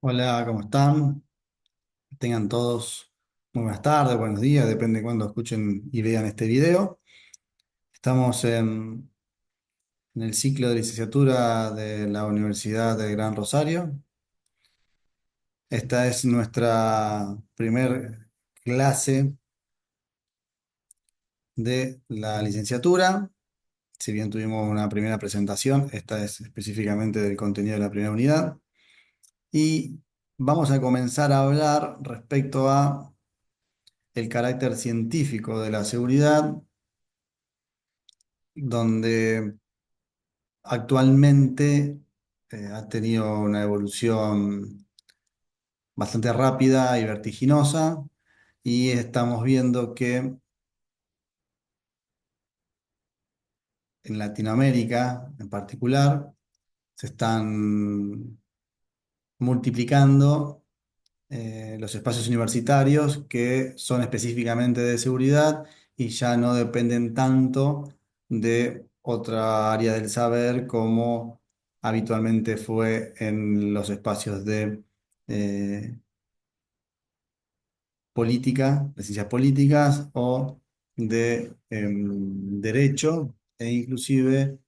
Hola, ¿cómo están? Tengan todos muy buenas tardes, buenos días, depende de cuándo escuchen y vean este video. Estamos en el ciclo de licenciatura de la Universidad del Gran Rosario. Esta es nuestra primer clase de la licenciatura. Si bien tuvimos una primera presentación, esta es específicamente del contenido de la primera unidad. Y vamos a comenzar a hablar respecto a el carácter científico de la seguridad, donde actualmente ha tenido una evolución bastante rápida y vertiginosa, y estamos viendo que en Latinoamérica en particular se están multiplicando los espacios universitarios que son específicamente de seguridad y ya no dependen tanto de otra área del saber como habitualmente fue en los espacios de eh, política, de ciencias políticas o de derecho e inclusive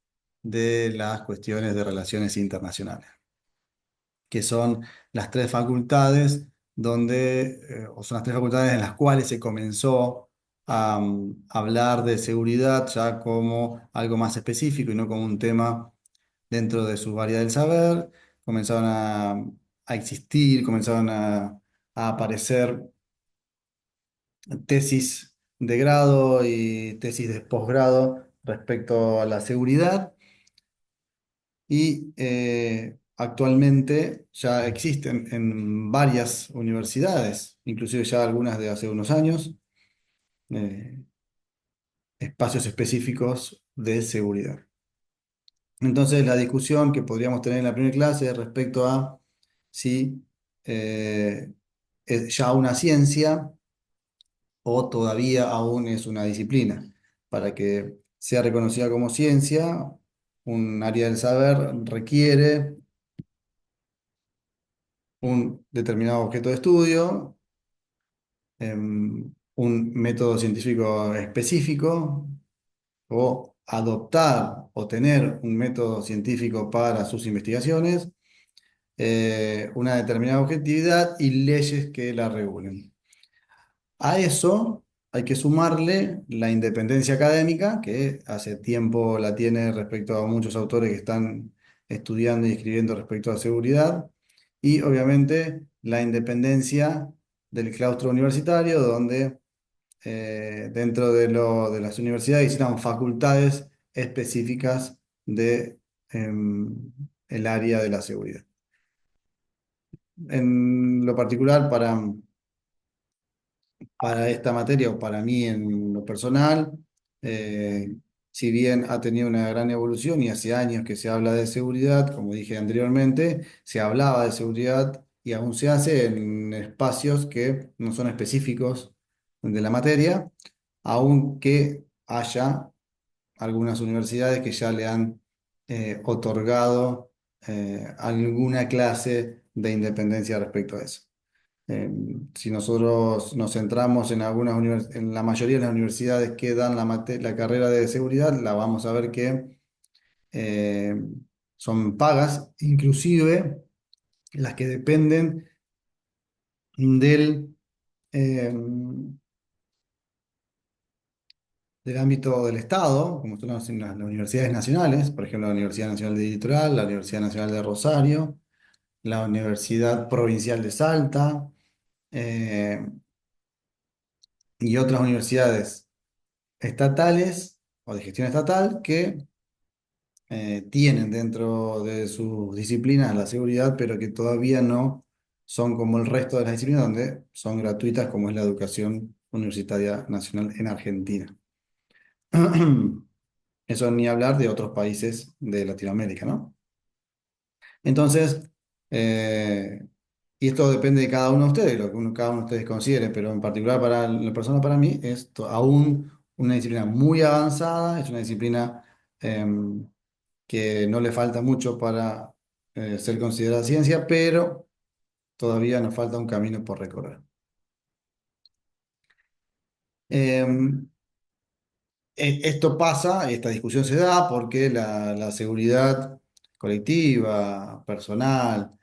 de las cuestiones de relaciones internacionales, que son las tres facultades o son las tres facultades en las cuales se comenzó a hablar de seguridad ya como algo más específico y no como un tema dentro de su área del saber. Comenzaron a existir, comenzaron a aparecer tesis de grado y tesis de posgrado respecto a la seguridad. Y actualmente ya existen en varias universidades, inclusive ya algunas de hace unos años, eh, espacios específicos de seguridad. Entonces, la discusión que podríamos tener en la primera clase es respecto a si eh, es ya una ciencia o todavía aún es una disciplina. Para que sea reconocida como ciencia, un área del saber requiere un determinado objeto de estudio, un método científico específico, o adoptar o tener un método científico para sus investigaciones, una determinada objetividad y leyes que la regulen. A eso hay que sumarle la independencia académica, que hace tiempo la tiene respecto a muchos autores que están estudiando y escribiendo respecto a seguridad, y obviamente la independencia del claustro universitario, donde dentro de las universidades existan facultades específicas de el área de la seguridad. En lo particular, para esta materia o para mí en lo personal, eh, si bien ha tenido una gran evolución y hace años que se habla de seguridad, como dije anteriormente, se hablaba de seguridad y aún se hace en espacios que no son específicos de la materia, aunque haya algunas universidades que ya le han otorgado alguna clase de independencia respecto a eso. Eh, si nosotros nos centramos en en la mayoría de las universidades que dan la carrera de seguridad, la vamos a ver que eh, son pagas, inclusive las que dependen del, eh, del ámbito del Estado, como son las universidades nacionales, por ejemplo, la Universidad Nacional de Litoral, la Universidad Nacional de Rosario, la Universidad Provincial de Salta, eh, y otras universidades estatales o de gestión estatal que tienen dentro de sus disciplinas la seguridad, pero que todavía no son como el resto de las disciplinas donde son gratuitas, como es la educación universitaria nacional en Argentina. Eso ni hablar de otros países de Latinoamérica, ¿no? Entonces, eh, y esto depende de cada uno de ustedes, lo que cada uno de ustedes considere, pero en particular para la persona, para mí, es aún una disciplina muy avanzada, es una disciplina que no le falta mucho para ser considerada ciencia, pero todavía nos falta un camino por recorrer. Em, Esto pasa, esta discusión se da porque la seguridad colectiva, personal,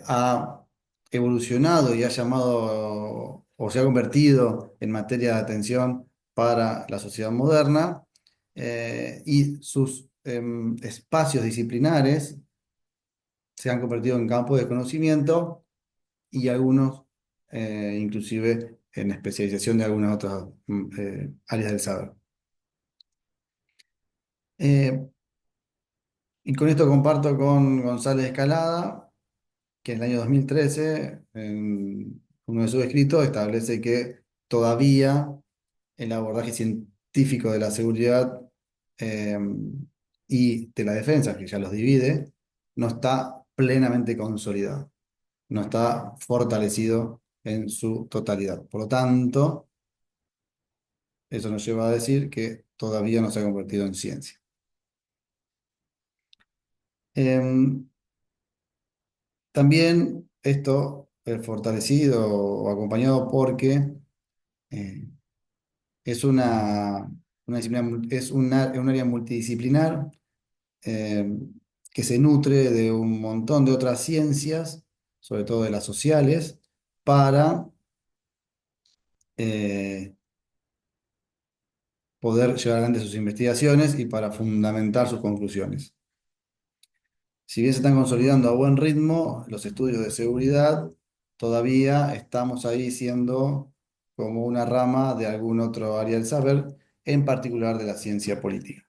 ha evolucionado y ha llamado o se ha convertido en materia de atención para la sociedad moderna, y sus espacios disciplinares se han convertido en campos de conocimiento y algunos inclusive en especialización de algunas otras áreas del saber. Eh, Y con esto comparto con González Escalada, que en el año 2013, en uno de sus escritos, establece que todavía el abordaje científico de la seguridad eh, y de la defensa, que ya los divide, no está plenamente consolidado, no está fortalecido en su totalidad. Por lo tanto, eso nos lleva a decir que todavía no se ha convertido en ciencia. Em, También esto fortalecido o acompañado porque eh, es una disciplina, es un área multidisciplinar eh, que se nutre de un montón de otras ciencias, sobre todo de las sociales, para eh, poder llevar adelante sus investigaciones y para fundamentar sus conclusiones. Si bien se están consolidando a buen ritmo los estudios de seguridad, todavía estamos ahí siendo como una rama de algún otro área del saber, en particular de la ciencia política.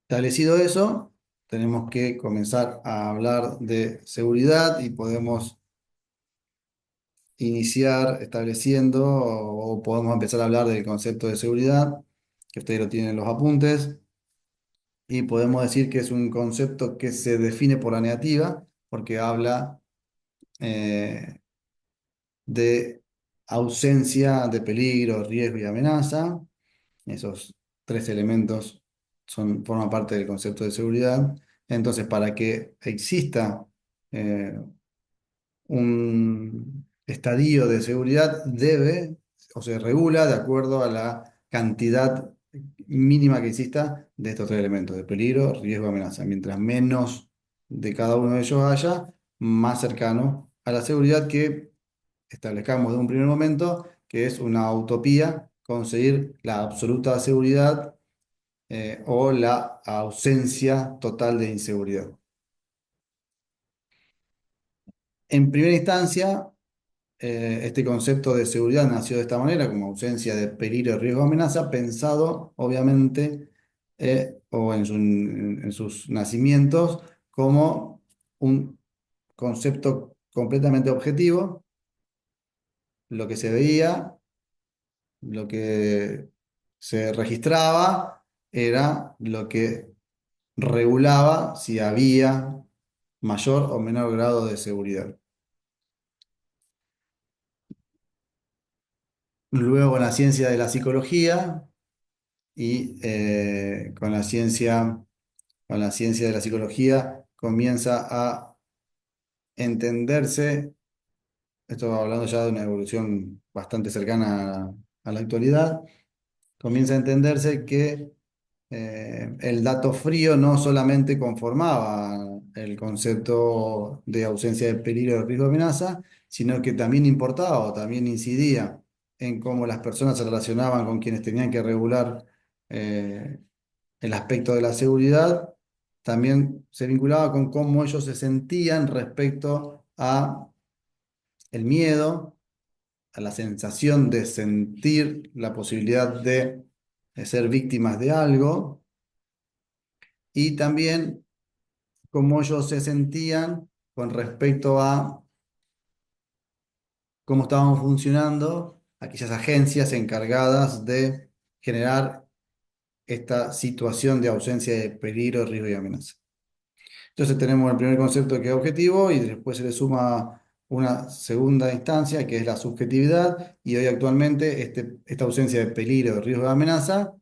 Establecido eso, tenemos que comenzar a hablar de seguridad y podemos iniciar estableciendo o podemos empezar a hablar del concepto de seguridad, que ustedes lo tienen en los apuntes. Y podemos decir que es un concepto que se define por la negativa, porque habla eh, de ausencia de peligro, riesgo y amenaza. Esos tres elementos forman parte del concepto de seguridad. Entonces, para que exista eh, un estadio de seguridad, debe o se regula de acuerdo a la cantidad mínima que exista de estos tres elementos, de peligro, riesgo, amenaza. Mientras menos de cada uno de ellos haya, más cercano a la seguridad que establezcamos de un primer momento, que es una utopía conseguir la absoluta seguridad o la ausencia total de inseguridad. En primera instancia, este concepto de seguridad nació de esta manera, como ausencia de peligro, riesgo o amenaza, pensado obviamente o en sus nacimientos como un concepto completamente objetivo. Lo que se veía, lo que se registraba, era lo que regulaba si había mayor o menor grado de seguridad. Luego, con la ciencia de la psicología y con la ciencia de la psicología comienza a entenderse, esto hablando ya de una evolución bastante cercana a la actualidad, comienza a entenderse que el dato frío no solamente conformaba el concepto de ausencia de peligro, de riesgo de amenaza, sino que también importaba o también incidía en cómo las personas se relacionaban con quienes tenían que regular eh, el aspecto de la seguridad. También se vinculaba con cómo ellos se sentían respecto a el miedo, a la sensación de sentir la posibilidad de ser víctimas de algo, y también cómo ellos se sentían con respecto a cómo estaban funcionando aquellas agencias encargadas de generar esta situación de ausencia de peligro, riesgo y amenaza. Entonces tenemos el primer concepto, que es objetivo, y después se le suma una segunda instancia que es la subjetividad, y hoy actualmente esta ausencia de peligro, riesgo y amenaza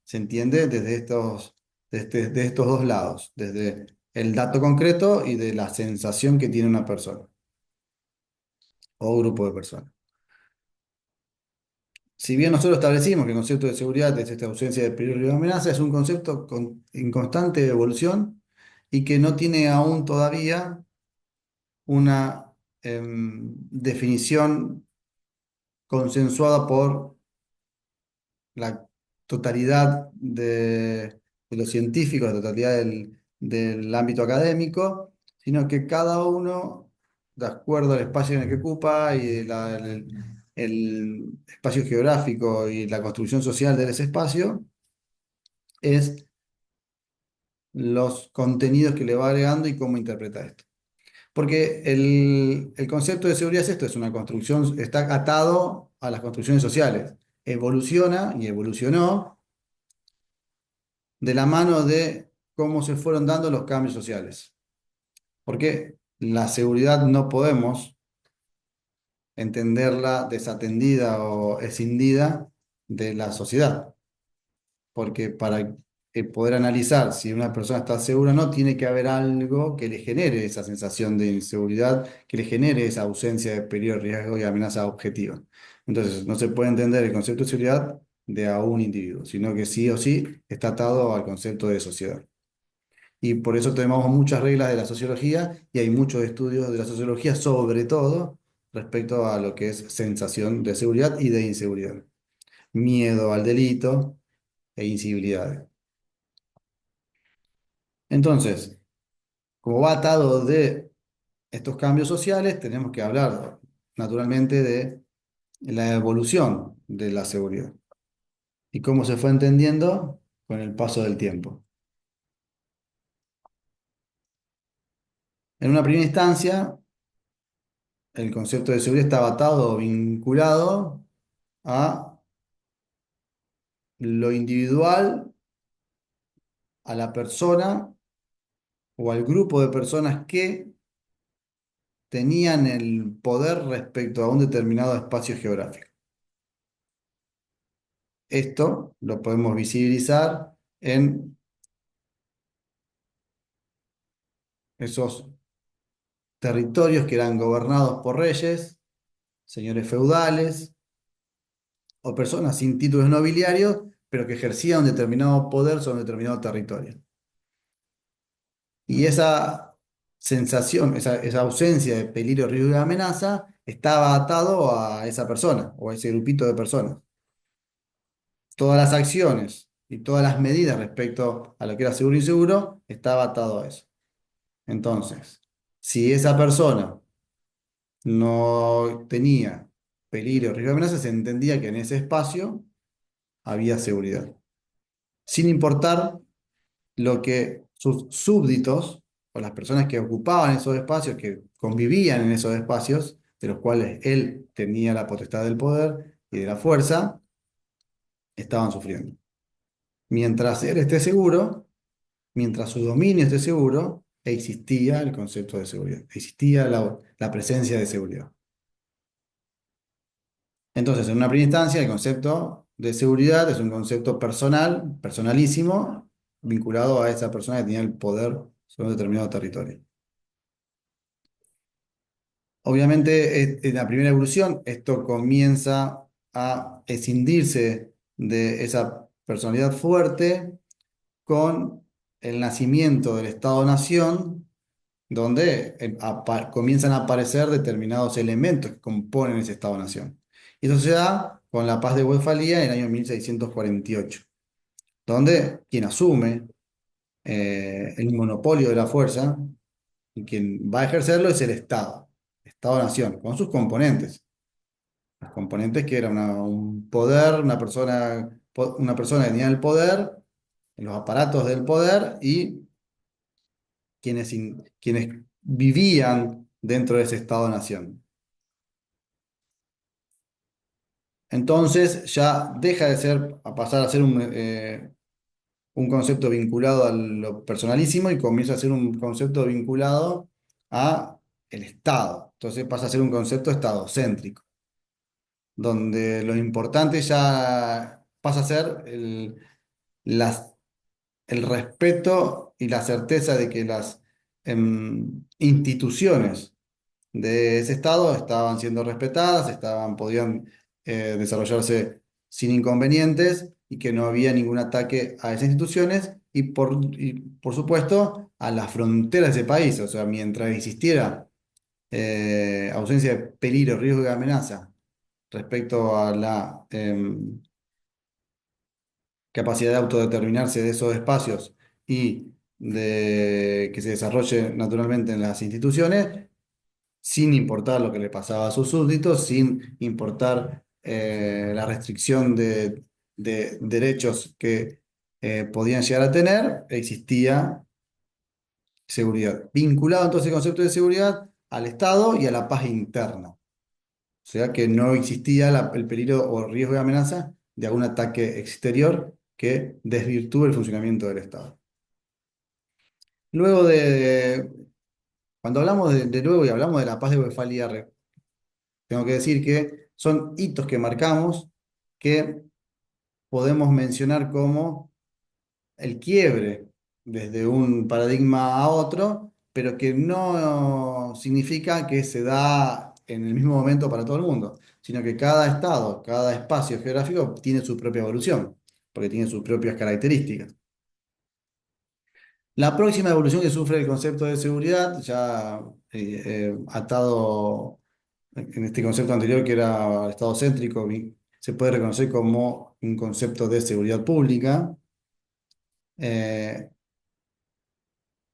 se entiende desde estos de estos dos lados, desde el dato concreto y de la sensación que tiene una persona o grupo de personas. Si bien nosotros establecimos que el concepto de seguridad es esta ausencia de peligro y amenaza, es un concepto en constante evolución y que no tiene aún todavía una definición consensuada por la totalidad de los científicos, la totalidad del ámbito académico, sino que cada uno, de acuerdo al espacio en el que ocupa y el espacio geográfico y la construcción social de ese espacio, es los contenidos que le va agregando y cómo interpreta esto. Porque el concepto de seguridad es esto, es una construcción, está atado a las construcciones sociales. Evoluciona y evolucionó de la mano de cómo se fueron dando los cambios sociales. Porque la seguridad no podemos entenderla desatendida o escindida de la sociedad. Porque para poder analizar si una persona está segura o no, tiene que haber algo que le genere esa sensación de inseguridad, que le genere esa ausencia de peligro, riesgo y amenaza objetiva. Entonces, no se puede entender el concepto de seguridad de a un individuo, sino que sí o sí está atado al concepto de sociedad. Y por eso tenemos muchas reglas de la sociología y hay muchos estudios de la sociología, sobre todo respecto a lo que es sensación de seguridad y de inseguridad. Miedo al delito e incivilidad. Entonces, como va atado de estos cambios sociales, tenemos que hablar naturalmente de la evolución de la seguridad y cómo se fue entendiendo con el paso del tiempo. En una primera instancia, el concepto de seguridad estaba atado o vinculado a lo individual, a la persona o al grupo de personas que tenían el poder respecto a un determinado espacio geográfico. Esto lo podemos visibilizar en esos territorios que eran gobernados por reyes, señores feudales o personas sin títulos nobiliarios, pero que ejercían un determinado poder sobre un determinado territorio. Y esa sensación, esa ausencia de peligro, riesgo y amenaza estaba atado a esa persona o a ese grupito de personas. Todas las acciones y todas las medidas respecto a lo que era seguro y inseguro estaba atado a eso. Entonces, si esa persona no tenía peligro, riesgo de amenaza, se entendía que en ese espacio había seguridad. Sin importar lo que sus súbditos o las personas que ocupaban esos espacios, que convivían en esos espacios, de los cuales él tenía la potestad del poder y de la fuerza, estaban sufriendo. Mientras él esté seguro, mientras su dominio esté seguro, existía el concepto de seguridad, existía la presencia de seguridad. Entonces, en una primera instancia, el concepto de seguridad es un concepto personal, personalísimo, vinculado a esa persona que tenía el poder sobre un determinado territorio. Obviamente, en la primera evolución, esto comienza a escindirse de esa personalidad fuerte con el nacimiento del Estado-Nación, donde comienzan a aparecer determinados elementos que componen ese Estado-Nación. Y eso se da con la Paz de Westfalia en el año 1648, donde quien asume el monopolio de la fuerza y quien va a ejercerlo es el Estado, Estado-Nación, con sus componentes. Los componentes que eran un poder, una persona que tenía el poder, los aparatos del poder y quienes vivían dentro de ese Estado-Nación. Entonces ya deja de ser, a pasar a ser un concepto vinculado a lo personalísimo y comienza a ser un concepto vinculado a el Estado. Entonces pasa a ser un concepto estadocéntrico, donde lo importante ya pasa a ser las el respeto y la certeza de que las instituciones de ese Estado estaban siendo respetadas, podían desarrollarse sin inconvenientes y que no había ningún ataque a esas instituciones y por supuesto a las fronteras de ese país. O sea, mientras existiera ausencia de peligro, riesgo y amenaza respecto a la capacidad de autodeterminarse de esos espacios y de que se desarrolle naturalmente en las instituciones, sin importar lo que le pasaba a sus súbditos, sin importar la restricción de derechos que podían llegar a tener, existía seguridad. Vinculado entonces el concepto de seguridad al Estado y a la paz interna. O sea que no existía el peligro o riesgo de amenaza de algún ataque exterior que desvirtúe el funcionamiento del Estado. Luego cuando hablamos de nuevo y hablamos de la paz de Westfalia, tengo que decir que son hitos que marcamos que podemos mencionar como el quiebre desde un paradigma a otro, pero que no significa que se da en el mismo momento para todo el mundo, sino que cada estado, cada espacio geográfico tiene su propia evolución, porque tiene sus propias características. La próxima evolución que sufre el concepto de seguridad, ya atado en este concepto anterior que era estado céntrico, se puede reconocer como un concepto de seguridad pública. Eh,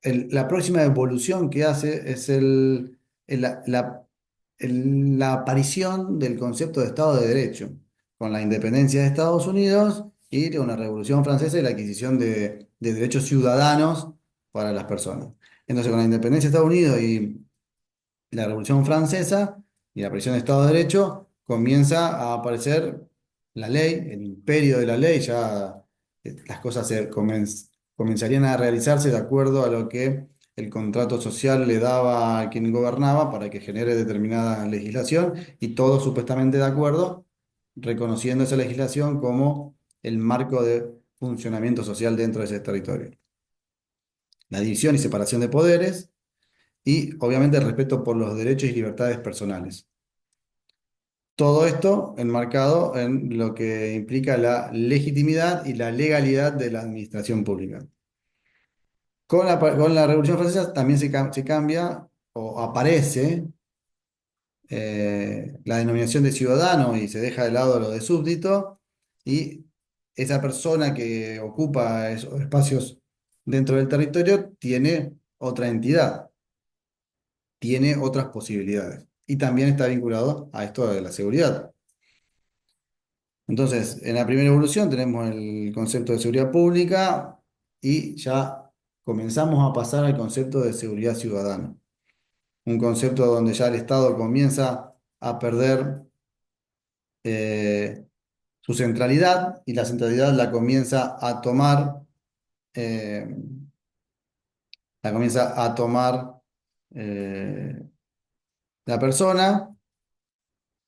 la próxima evolución que hace es el- la, la- la aparición del concepto de Estado de Derecho, con la independencia de Estados Unidos y con la Revolución Francesa y la adquisición de derechos ciudadanos para las personas. Entonces, con la independencia de Estados Unidos y la Revolución Francesa y la aparición del Estado de Derecho, comienza a aparecer la ley, el imperio de la ley, ya las cosas comenzarían a realizarse de acuerdo a lo que el contrato social le daba a quien gobernaba para que genere determinada legislación y todo supuestamente de acuerdo, reconociendo esa legislación como el marco de funcionamiento social dentro de ese territorio. La división y separación de poderes y obviamente el respeto por los derechos y libertades personales. Todo esto enmarcado en lo que implica la legitimidad y la legalidad de la administración pública. Con la Revolución Francesa también se cambia o aparece la denominación de ciudadano y se deja de lado lo de súbdito y esa persona que ocupa esos espacios dentro del territorio tiene otra entidad, tiene otras posibilidades y también está vinculado a esto de la seguridad. Entonces, en la primera evolución tenemos el concepto de seguridad pública y ya comenzamos a pasar al concepto de seguridad ciudadana. Un concepto donde ya el Estado comienza a perder eh, su centralidad y la centralidad eh, la comienza a tomar eh, la persona,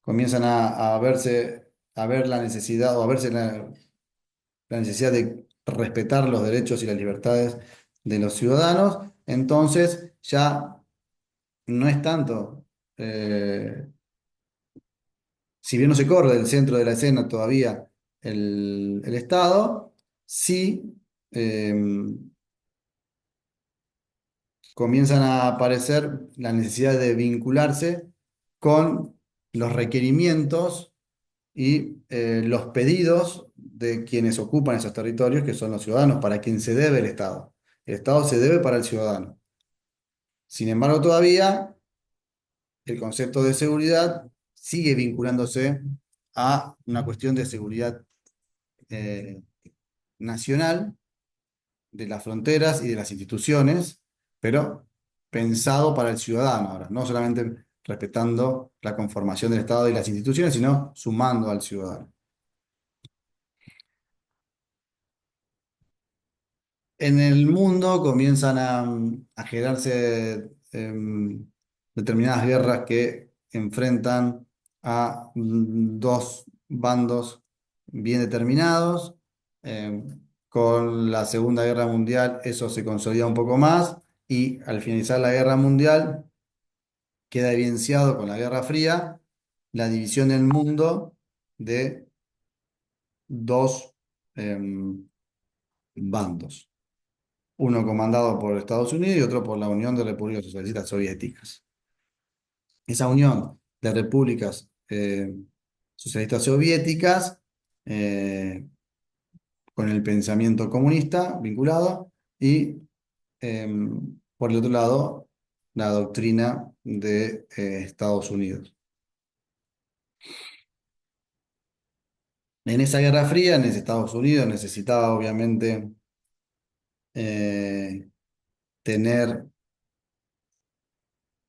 comienzan a ver la necesidad o a verse la necesidad de respetar los derechos y las libertades de los ciudadanos, entonces ya no es tanto, eh, si bien no se corre del centro de la escena todavía el Estado, sí eh, comienzan a aparecer la necesidad de vincularse con los requerimientos y los pedidos de quienes ocupan esos territorios, que son los ciudadanos, para quien se debe el Estado. El Estado se debe para el ciudadano. Sin embargo, todavía el concepto de seguridad sigue vinculándose a una cuestión de seguridad eh, nacional, de las fronteras y de las instituciones, pero pensado para el ciudadano ahora, no solamente respetando la conformación del Estado y las instituciones, sino sumando al ciudadano. En el mundo comienzan a generarse determinadas guerras que enfrentan a dos bandos bien determinados, em, con la Segunda Guerra Mundial eso se consolida un poco más y al finalizar la Guerra Mundial queda evidenciado con la Guerra Fría la división del mundo de dos em, bandos, uno comandado por Estados Unidos y otro por la Unión de Repúblicas Socialistas Soviéticas. Esa unión de repúblicas socialistas soviéticas eh, con el pensamiento comunista vinculado y por el otro lado la doctrina de Estados Unidos. En esa Guerra Fría, en ese Estados Unidos necesitaba obviamente eh, tener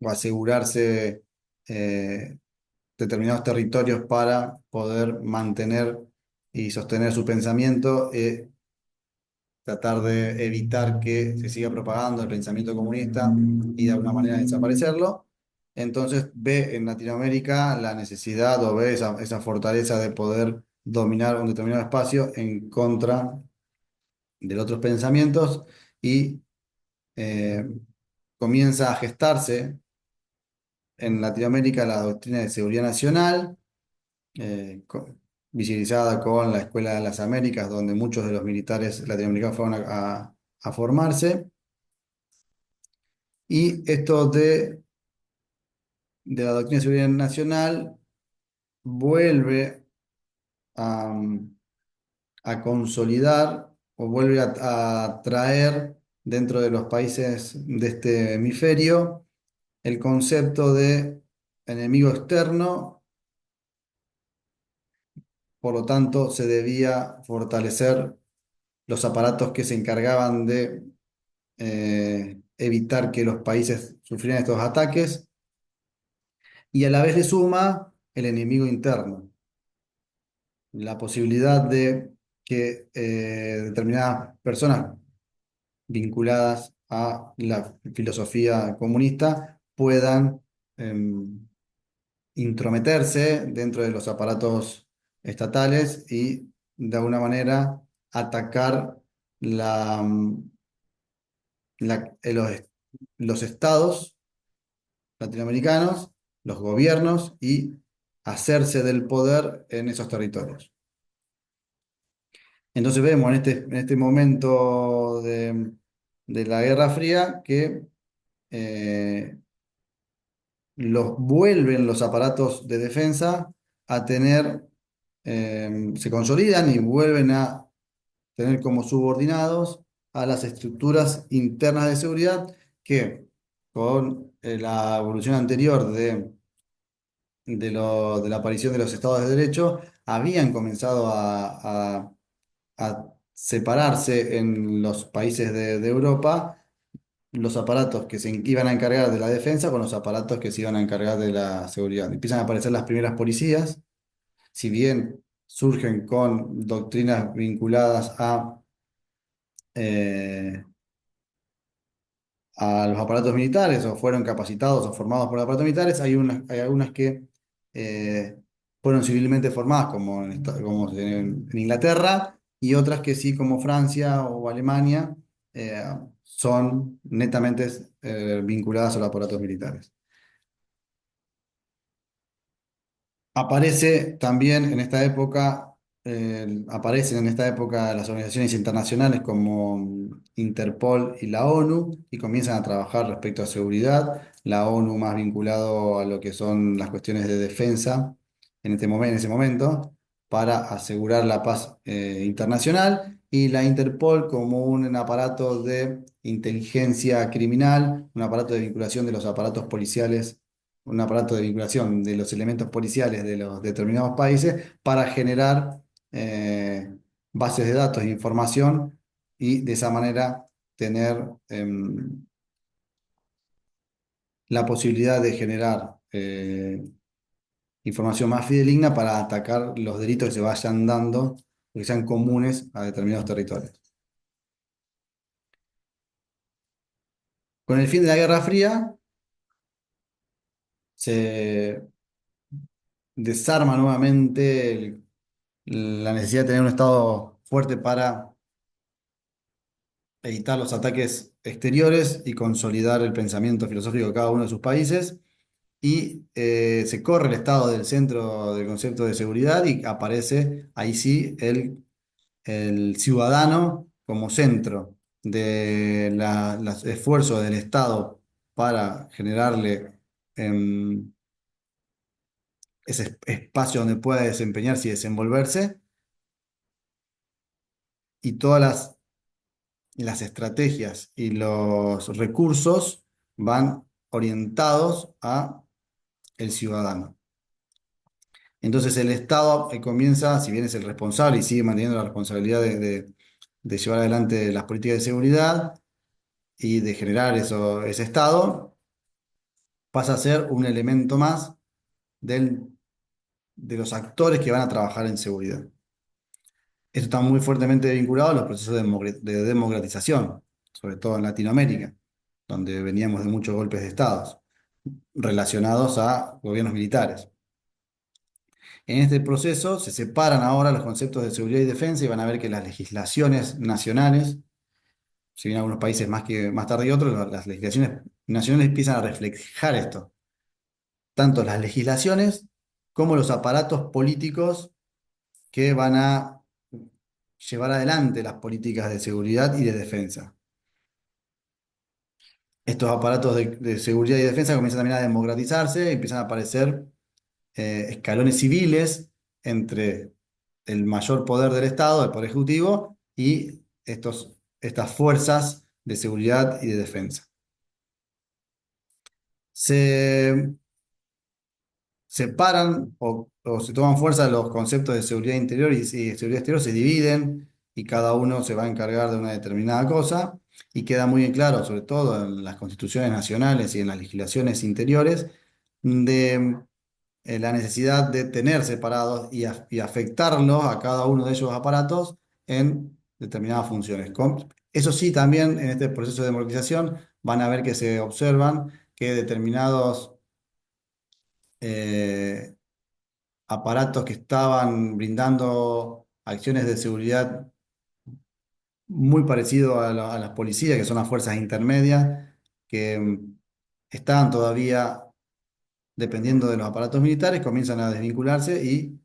o asegurarse eh, determinados territorios para poder mantener y sostener su pensamiento, tratar de evitar que se siga propagando el pensamiento comunista y de alguna manera desaparecerlo. Entonces ve en Latinoamérica la necesidad o ve esa fortaleza de poder dominar un determinado espacio en contra de otros pensamientos y eh, comienza a gestarse en Latinoamérica la doctrina de seguridad nacional, eh, co- visibilizada con la Escuela de las Américas, donde muchos de los militares latinoamericanos fueron a formarse. Y esto de la doctrina de seguridad nacional vuelve a, a consolidar o vuelve a traer dentro de los países de este hemisferio el concepto de enemigo externo, por lo tanto se debía fortalecer los aparatos que se encargaban de evitar que los países sufrieran estos ataques y a la vez le suma el enemigo interno, la posibilidad de que determinadas personas vinculadas a la filosofía comunista puedan em, intrometerse dentro de los aparatos estatales y de alguna manera atacar la, los estados latinoamericanos, los gobiernos y hacerse del poder en esos territorios. Entonces vemos en este momento de la Guerra Fría que eh, vuelven los aparatos de defensa a tener, se consolidan y vuelven a tener como subordinados a las estructuras internas de seguridad que con la evolución anterior de la aparición de los estados de derecho habían comenzado a separarse en los países de Europa los aparatos que se iban a encargar de la defensa con los aparatos que se iban a encargar de la seguridad. Empiezan a aparecer las primeras policías, si bien surgen con doctrinas vinculadas eh, a los aparatos militares o fueron capacitados o formados por los aparatos militares, hay algunas que eh, fueron civilmente formadas como en Inglaterra y otras que sí, como Francia o Alemania, eh, son netamente vinculadas a los aparatos militares. Aparece también en esta época, aparecen en esta época las organizaciones internacionales como Interpol y la ONU y comienzan a trabajar respecto a seguridad. La ONU más vinculado a lo que son las cuestiones de defensa en ese momento para asegurar la paz internacional y la Interpol como un aparato de inteligencia criminal, un aparato de vinculación de los aparatos policiales, un aparato de vinculación de los elementos policiales de los determinados países para generar bases de datos e información y de esa manera tener la posibilidad de generar información más fidedigna para atacar los delitos que se vayan dando, que sean comunes a determinados territorios. Con el fin de la Guerra Fría, se desarma nuevamente la necesidad de tener un Estado fuerte para evitar los ataques exteriores y consolidar el pensamiento filosófico de cada uno de sus países. Y se corre el Estado del centro del concepto de seguridad y aparece ahí sí el ciudadano como centro de los esfuerzos del Estado para generarle ese espacio donde pueda desempeñarse y desenvolverse, y todas las estrategias y los recursos van orientados a el ciudadano. Entonces el Estado comienza, si bien es el responsable y sigue manteniendo la responsabilidad de llevar adelante las políticas de seguridad y de generar ese Estado, pasa a ser un elemento más de los actores que van a trabajar en seguridad. Esto está muy fuertemente vinculado a los procesos de democratización, sobre todo en Latinoamérica, donde veníamos de muchos golpes de estados relacionados a gobiernos militares. En este proceso se separan ahora los conceptos de seguridad y defensa y van a ver que las legislaciones nacionales, si bien algunos países más tarde que otros, las legislaciones nacionales empiezan a reflejar esto, tanto las legislaciones como los aparatos políticos que van a llevar adelante las políticas de seguridad y de defensa. Estos aparatos de seguridad y defensa comienzan también a democratizarse, empiezan a aparecer escalones civiles entre el mayor poder del Estado, el Poder Ejecutivo, y estas fuerzas de seguridad y de defensa. Se separan o se toman fuerza los conceptos de seguridad interior y seguridad exterior, se dividen y cada uno se va a encargar de una determinada cosa, y queda muy en claro, sobre todo en las constituciones nacionales y en las legislaciones interiores, de la necesidad de tener separados y afectarlos a cada uno de esos aparatos en determinadas funciones. Eso sí, también en este proceso de democratización van a ver que se observan que determinados eh, aparatos que estaban brindando acciones de seguridad muy parecido a las policías, que son las fuerzas intermedias, que estaban todavía dependiendo de los aparatos militares, comienzan a desvincularse y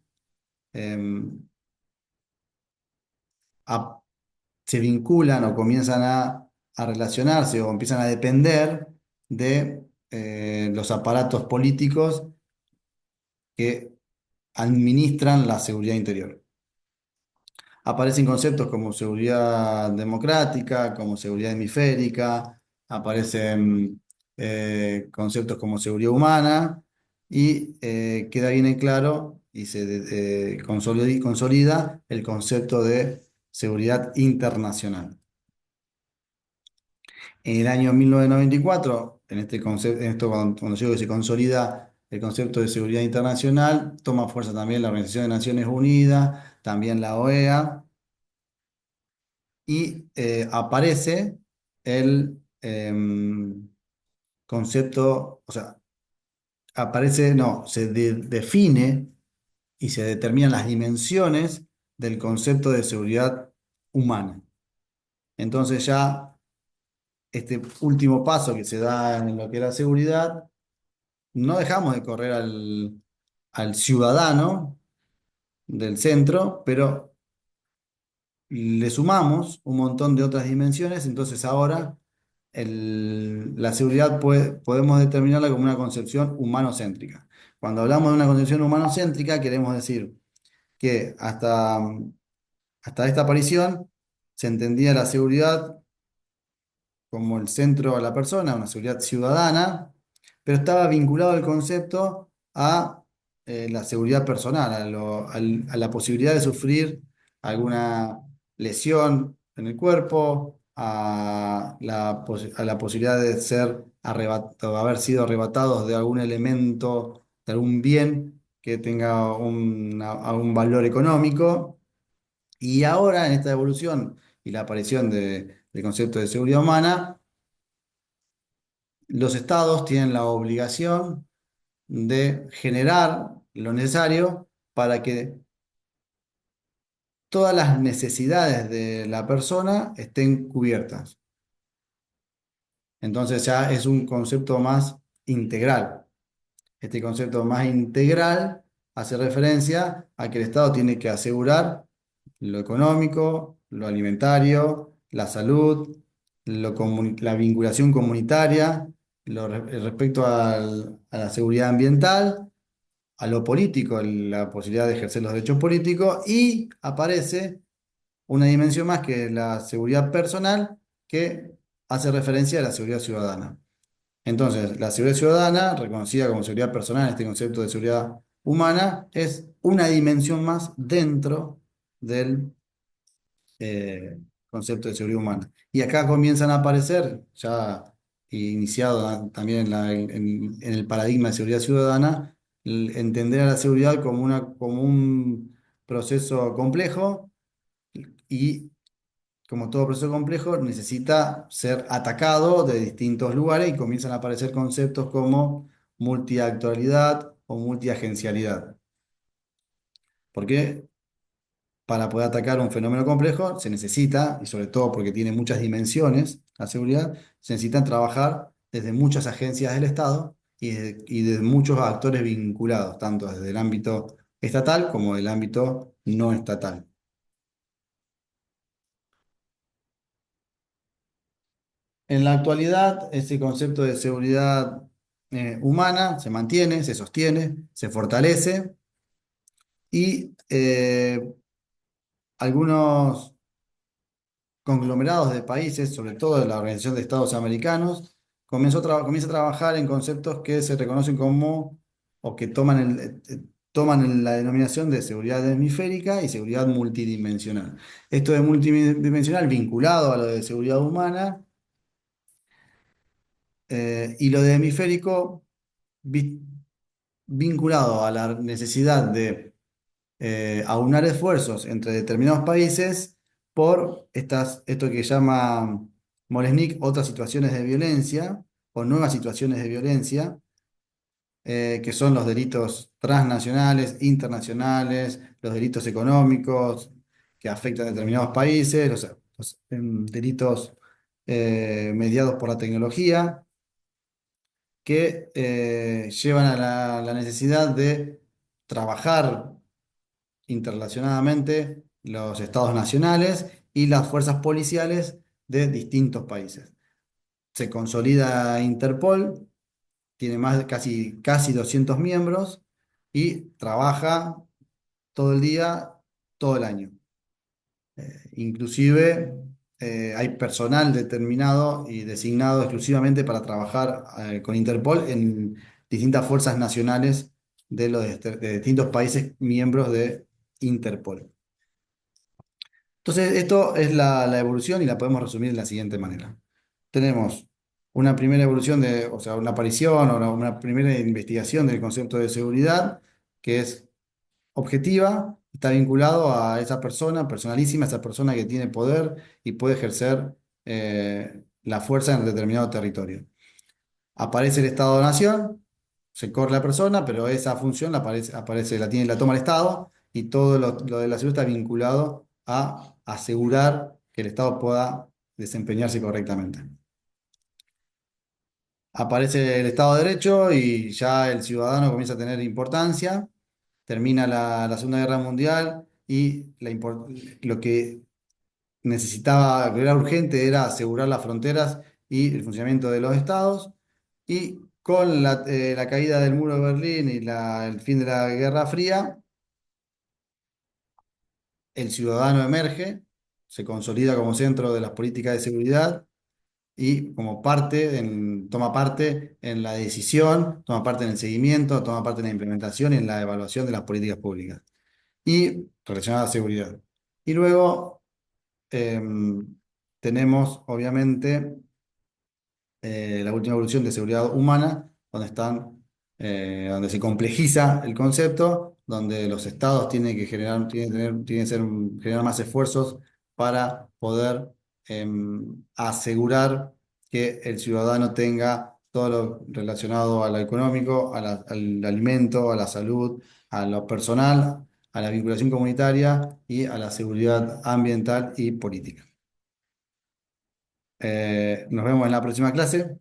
em, a- se vinculan o comienzan a relacionarse o empiezan a depender de los aparatos políticos que administran la seguridad interior. Aparecen conceptos como seguridad democrática, como seguridad hemisférica, aparecen conceptos como seguridad humana, y queda bien en claro y se consolida el concepto de seguridad internacional. En el año 1994, en esto cuando digo que se consolida el concepto de seguridad internacional, toma fuerza también la Organización de Naciones Unidas, también la OEA, y aparece el concepto, o sea, aparece, no, se define y se determinan las dimensiones del concepto de seguridad humana. Entonces ya este último paso que se da en lo que es la seguridad, no dejamos de correr al ciudadano del centro, pero le sumamos un montón de otras dimensiones. Entonces ahora la seguridad podemos determinarla como una concepción humanocéntrica. Cuando hablamos de una concepción humanocéntrica, queremos decir que hasta esta aparición se entendía la seguridad como el centro a la persona, una seguridad ciudadana, pero estaba vinculado al concepto a la seguridad personal, a la posibilidad de sufrir alguna lesión en el cuerpo, a la posibilidad de ser arrebatado, haber sido arrebatados de algún elemento, de algún bien que tenga algún valor económico. Y ahora, en esta evolución y la aparición del concepto de seguridad humana, los estados tienen la obligación de generar lo necesario para que todas las necesidades de la persona estén cubiertas. Entonces ya es un concepto más integral. Este concepto más integral hace referencia a que el Estado tiene que asegurar lo económico, lo alimentario, la salud, la vinculación comunitaria, respecto a la seguridad ambiental, a lo político, la posibilidad de ejercer los derechos políticos, y aparece una dimensión más que es la seguridad personal, que hace referencia a la seguridad ciudadana. Entonces, la seguridad ciudadana, reconocida como seguridad personal, este concepto de seguridad humana, es una dimensión más dentro del concepto de seguridad humana. Y acá comienzan a aparecer, ya iniciado también en el paradigma de seguridad ciudadana, entender a la seguridad como, como un proceso complejo, y como todo proceso complejo necesita ser atacado de distintos lugares, y comienzan a aparecer conceptos como multiactualidad o multiagencialidad. Porque para poder atacar un fenómeno complejo se necesita, y sobre todo porque tiene muchas dimensiones, la seguridad, se necesitan trabajar desde muchas agencias del Estado y desde muchos actores vinculados, tanto desde el ámbito estatal como del ámbito no estatal. En la actualidad, ese concepto de seguridad humana se mantiene, se sostiene, se fortalece, y algunos conglomerados de países, sobre todo de la Organización de Estados Americanos, comienza a trabajar en conceptos que se reconocen como, o que toman la denominación de seguridad hemisférica y seguridad multidimensional. Esto de multidimensional vinculado a lo de seguridad humana, y lo de hemisférico vi- vinculado a la necesidad de aunar esfuerzos entre determinados países por esto que llama Molesnik otras situaciones de violencia o nuevas situaciones de violencia, que son los delitos transnacionales, internacionales, los delitos económicos que afectan a determinados países, los delitos mediados por la tecnología, que llevan a la necesidad de trabajar interrelacionadamente los estados nacionales y las fuerzas policiales de distintos países. Se consolida Interpol, tiene casi 200 miembros y trabaja todo el día, todo el año. Inclusive hay personal determinado y designado exclusivamente para trabajar con Interpol en distintas fuerzas nacionales de distintos países miembros de Interpol. Entonces, esto es la evolución, y la podemos resumir de la siguiente manera. Tenemos una primera evolución o sea, una aparición o una primera investigación del concepto de seguridad, que es objetiva, está vinculado a esa persona personalísima, esa persona que tiene poder y puede ejercer la fuerza en determinado territorio. Aparece el Estado-Nación, se corre la persona, pero esa función la toma el Estado, y todo lo de la seguridad está vinculado a asegurar que el Estado pueda desempeñarse correctamente. Aparece el Estado de Derecho y ya el ciudadano comienza a tener importancia. Termina la Segunda Guerra Mundial y lo que lo que era urgente era asegurar las fronteras y el funcionamiento de los estados. Y con la caída del muro de Berlín y el fin de la Guerra Fría, el ciudadano emerge, se consolida como centro de las políticas de seguridad y como toma parte en la decisión, toma parte en el seguimiento, toma parte en la implementación y en la evaluación de las políticas públicas y relacionadas a seguridad. Y luego em, tenemos, obviamente, la última evolución de seguridad humana, donde se complejiza el concepto, donde los estados tienen que generar más esfuerzos para poder asegurar que el ciudadano tenga todo lo relacionado a lo económico, al alimento, a la salud, a lo personal, a la vinculación comunitaria y a la seguridad ambiental y política. Nos vemos en la próxima clase.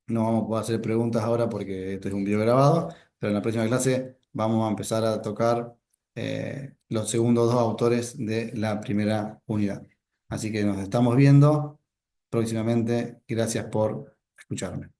No vamos a poder hacer preguntas ahora porque esto es un video grabado, pero en la próxima clase vamos a empezar a tocar los segundos dos autores de la primera unidad. Así que nos estamos viendo próximamente. Gracias por escucharme.